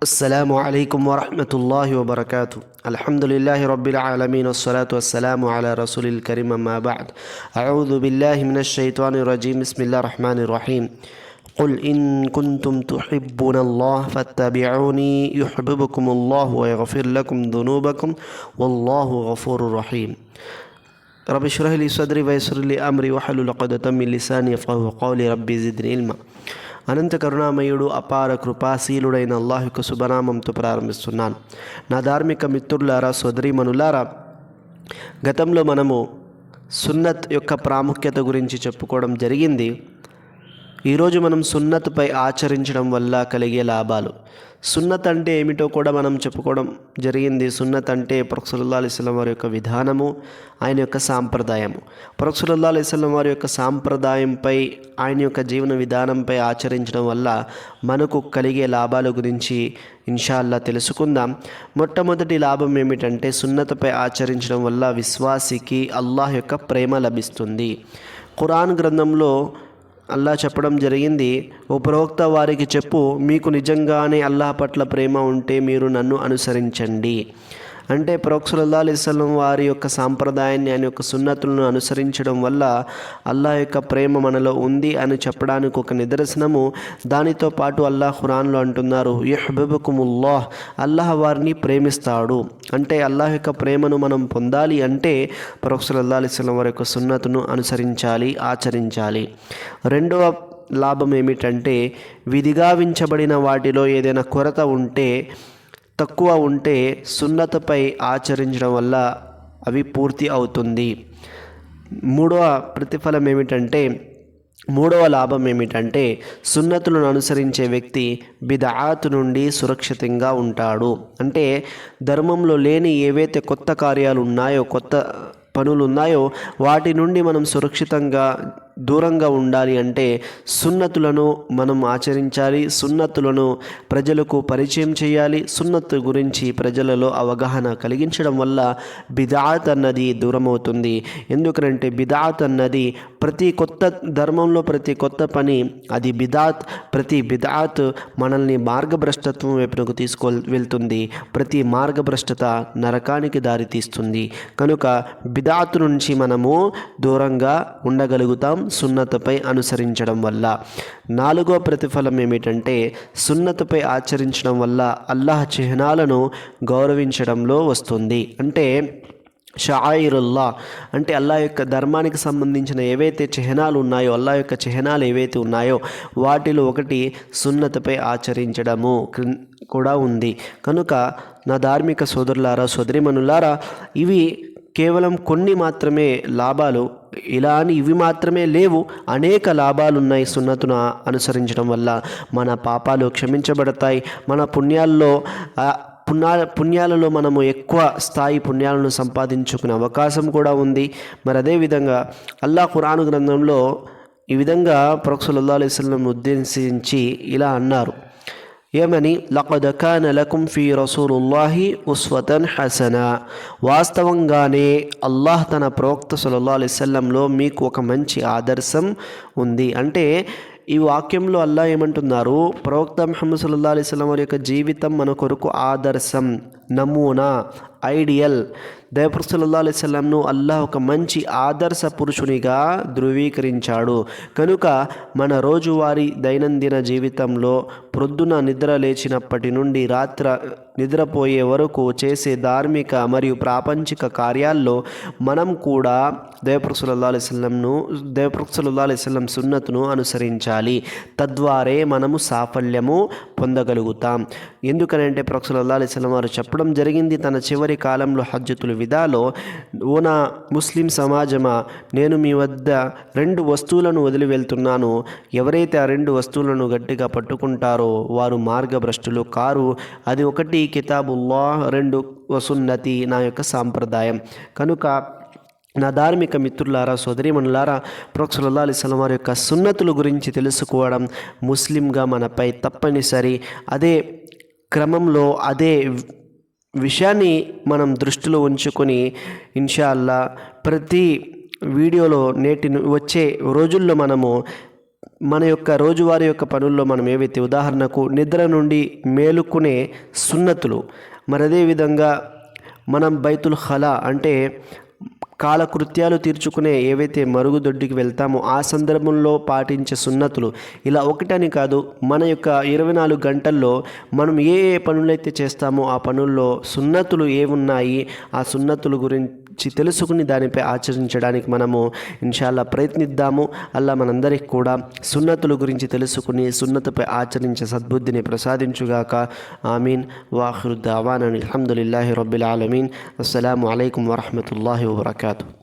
السلام عليكم ورحمة الله وبركاته. الحمد لله رب العالمين والصلاة والسلام على رسول الكريم أما بعد. أعوذ بالله من الشيطان الرجيم. بسم الله الرحمن الرحيم. قل إن كنتم تحبون الله فاتبعوني يحببكم الله ويغفر لكم ذنوبكم والله غفور رحيم. رب اشرح لي صدري ويسر لي أمري واحلل عقدة من لساني يفقهوا قولي ربي زدني علما. అనంత కరుణామయుడు అపార కృపాశీలుడైన అల్లాహ్ యొక్క శుభనామంతో ప్రారంభిస్తున్నాను. నా ధార్మిక మిత్రులారా, సోదరీమణులారా, గతంలో మనము సున్నత్ యొక్క ప్రాముఖ్యత గురించి చెప్పుకోవడం జరిగింది. ఈరోజు మనం సున్నత్పై ఆచరించడం వల్ల కలిగే లాభాలు, సున్నత్ అంటే ఏమిటో కూడా మనం చెప్పుకోవడం జరిగింది. సున్నత్ అంటే ప్రవక్త సల్లల్లాహు అలైహి వసల్లం వారి యొక్క విధానము, ఆయన యొక్క సాంప్రదాయము. ప్రవక్త సల్లల్లాహు అలైహి వసల్లం వారి యొక్క సాంప్రదాయంపై, ఆయన యొక్క జీవన విధానంపై ఆచరించడం వల్ల మనకు కలిగే లాభాల గురించి ఇన్షాల్లా తెలుసుకుందాం. మొట్టమొదటి లాభం ఏమిటంటే, సున్నత్పై ఆచరించడం వల్ల విశ్వాసికి అల్లాహ్ యొక్క ప్రేమ లభిస్తుంది. ఖురాన్ గ్రంథంలో అల్లాహ్ చెప్పడం జరిగింది, ఓ ప్రవక్త వారికి చెప్పు, మీకు నిజంగానే అల్లాహ్ పట్ల ప్రేమ ఉంటే మీరు నన్ను అనుసరించండి. అంటే ప్రవక్త సల్లల్లాహు అలైహి వసల్లం వారి యొక్క సాంప్రదాయాన్ని, ఆయన యొక్క సున్నతులను అనుసరించడం వల్ల అల్లాహ్ యొక్క ప్రేమ మనలో ఉంది అని చెప్పడానికి ఒక నిదర్శనము. దానితో పాటు అల్లాహ్ ఖురాన్లో అంటున్నారు, యుహ్బిబుకుముల్లాహ్, అల్లాహ్ వారిని ప్రేమిస్తాడు. అంటే అల్లాహ్ యొక్క ప్రేమను మనం పొందాలి అంటే ప్రవక్త సల్లల్లాహు అలైహి వసల్లం వారి యొక్క సున్నతును అనుసరించాలి, ఆచరించాలి. రెండవ లాభం ఏమిటంటే, విధిగావించబడిన వాటిలో ఏదైనా కొరత ఉంటే, తక్కువ ఉంటే సున్నతపై ఆచరించడం వల్ల అవి పూర్తి అవుతుంది. మూడవ లాభం ఏమిటంటే సున్నతులను అనుసరించే వ్యక్తి బిదఆత్ నుండి సురక్షితంగా ఉంటాడు. అంటే ధర్మంలో లేని ఏవైతే కొత్త కార్యాలు ఉన్నాయో, కొత్త పనులు ఉన్నాయో, వాటి నుండి మనం సురక్షితంగా దూరంగా ఉండాలి అంటే సున్నతులను మనం ఆచరించాలి, సున్నతులను ప్రజలకు పరిచయం చేయాలి. సున్నత్ గురించి ప్రజలలో అవగాహన కలిగించడం వల్ల బిదఆత్ అన్నది దూరమవుతుంది. ఎందుకంటే బిదఆత్ అన్నది ప్రతి కొత్త ధర్మంలో ప్రతి కొత్త పని అది బిదఆత్. ప్రతి బిదఆత్ మనల్ని మార్గభ్రష్టత్వం వైపునకు వెళ్తుంది. ప్రతి మార్గభ్రష్టత నరకానికి దారితీస్తుంది. కనుక బిదఆత్ నుంచి మనము దూరంగా ఉండగలుగుతాం సున్నతపై అనుసరించడం వల్ల. నాలుగో ప్రతిఫలం ఏమిటంటే, సున్నతపై ఆచరించడం వల్ల అల్లాహ్ చిహ్నాలను గౌరవించడంలో వస్తుంది. అంటే షాయిరుల్లా అంటే అల్లాహ్ యొక్క ధర్మానికి సంబంధించిన ఏవైతే చిహ్నాలు ఉన్నాయో, అల్లాహ్ యొక్క చిహ్నాలు ఏవైతే ఉన్నాయో వాటిలో ఒకటి సున్నతపై ఆచరించడము కూడా ఉంది. కనుక నా ధార్మిక సోదరులారా, సోదరీమణులారా, ఇవి కేవలం కొన్ని మాత్రమే లాభాలు. ఇలా అని ఇవి మాత్రమే లేవు, అనేక లాభాలు ఉన్నాయి. సున్నతును అనుసరించడం వల్ల మన పాపాలు క్షమించబడతాయి. మన పుణ్యాలలో మనము ఎక్కువ స్థాయి పుణ్యాలను సంపాదించుకునే అవకాశం కూడా ఉంది. మరి అదేవిధంగా అల్లాహ్ ఖురాన్ గ్రంథంలో ఈ విధంగా ప్రవక్త సల్లల్లాహు అలైహి వసల్లం ఉద్దేశించి ఇలా అన్నారు, ఏమని? లఖద్ కాన లకుం ఫీ రసూలుల్లాహి ఉస్వతన్ హసనా. వాస్తవంగానే అల్లాహ్ తన ప్రవక్త సల్లల్లాహు అలైహి వసల్లంలో మీకు ఒక మంచి ఆదర్శం ఉంది. అంటే ఈ వాక్యంలో అల్లాహ్ ఏమంటున్నారు, ప్రవక్త ముహమ్మద్ సల్లల్లాహు అలైహి వసల్లం వారి యొక్క జీవితం మన కొరకు ఆదర్శం, నమూనా, ఐడియల్. ప్రవక్త సల్లల్లాహు అలైహి వసల్లంను అల్లాహ్ ఒక మంచి ఆదర్శ పురుషునిగా ధృవీకరించాడు. కనుక మన రోజువారీ దైనందిన జీవితంలో ప్రొద్దున నిద్ర లేచినప్పటి నుండి నిద్రపోయే వరకు చేసే ధార్మిక మరియు ప్రాపంచిక కార్యాల్లో మనం కూడా ప్రవక్త సల్లల్లాహు అలైహి వసల్లం సున్నతును అనుసరించాలి. తద్వారే మనము సాఫల్యము పొందగలుగుతాం. ఎందుకనంటే ప్రవక్త సల్లల్లాహు అలైహి వసల్లం వారు చెప్పడం జరిగింది తన చివరి కాలంలో హజ్జతుల్ విదాలో, ఓ నా ముస్లిం సమాజమా, నేను మీ వద్ద 2 వస్తువులను వదిలి వెళ్తున్నాను. ఎవరైతే ఆ 2 వస్తువులను గట్టిగా పట్టుకుంటారో వారు మార్గభ్రష్టులు కారు. అది ఒకటి కితాబుల్లాహ్, 2 సున్నతి, నా యొక్క సాంప్రదాయం. కనుక నా ధార్మిక మిత్రులారా, సోదరీమణులారా, ప్రవక్త సల్లల్లాహు అలైహి వసల్లం వారి యొక్క సున్నతుల గురించి తెలుసుకోవడం ముస్లింగా మనపై తప్పనిసరి. అదే క్రమంలో అదే విషయాన్ని మనం దృష్టిలో ఉంచుకొని ఇన్షాల్లా ప్రతి వీడియోలో వచ్చే రోజుల్లో మనము మన యొక్క రోజువారీ యొక్క పనుల్లో మనం ఏవైతే ఉదాహరణకు నిద్ర నుండి మేలుకునే సున్నతులు, మరి అదేవిధంగా మనం బైతుల్ ఖలా అంటే కాలకృత్యాలు తీర్చుకునే ఏవైతే మరుగుదొడ్డికి వెళ్తామో ఆ సందర్భంలో పాటించే సున్నతులు, ఇలా ఒకటని కాదు, మన యొక్క 24 గంటల్లో మనం ఏ ఏ పనులైతే చేస్తామో ఆ పనుల్లో సున్నతులు ఏమున్నాయి, ఆ సున్నతుల గురించి తెలుసుకుని దానిపై ఆచరించడానికి మనము ఇన్షాల్లా ప్రయత్నిద్దాము. అల్లా మనందరికి కూడా సున్నతుల గురించి తెలుసుకుని సున్నతుపై ఆచరించే సద్బుద్ధిని ప్రసాదించుగాక. ఆమీన్. వాఖిరు దావానా అల్హమ్దులిల్లాహి రబ్బిల్ ఆలమీన్. అస్సలాము అలైకుం వరహ్మతుల్లాహి వబరకాతుహు.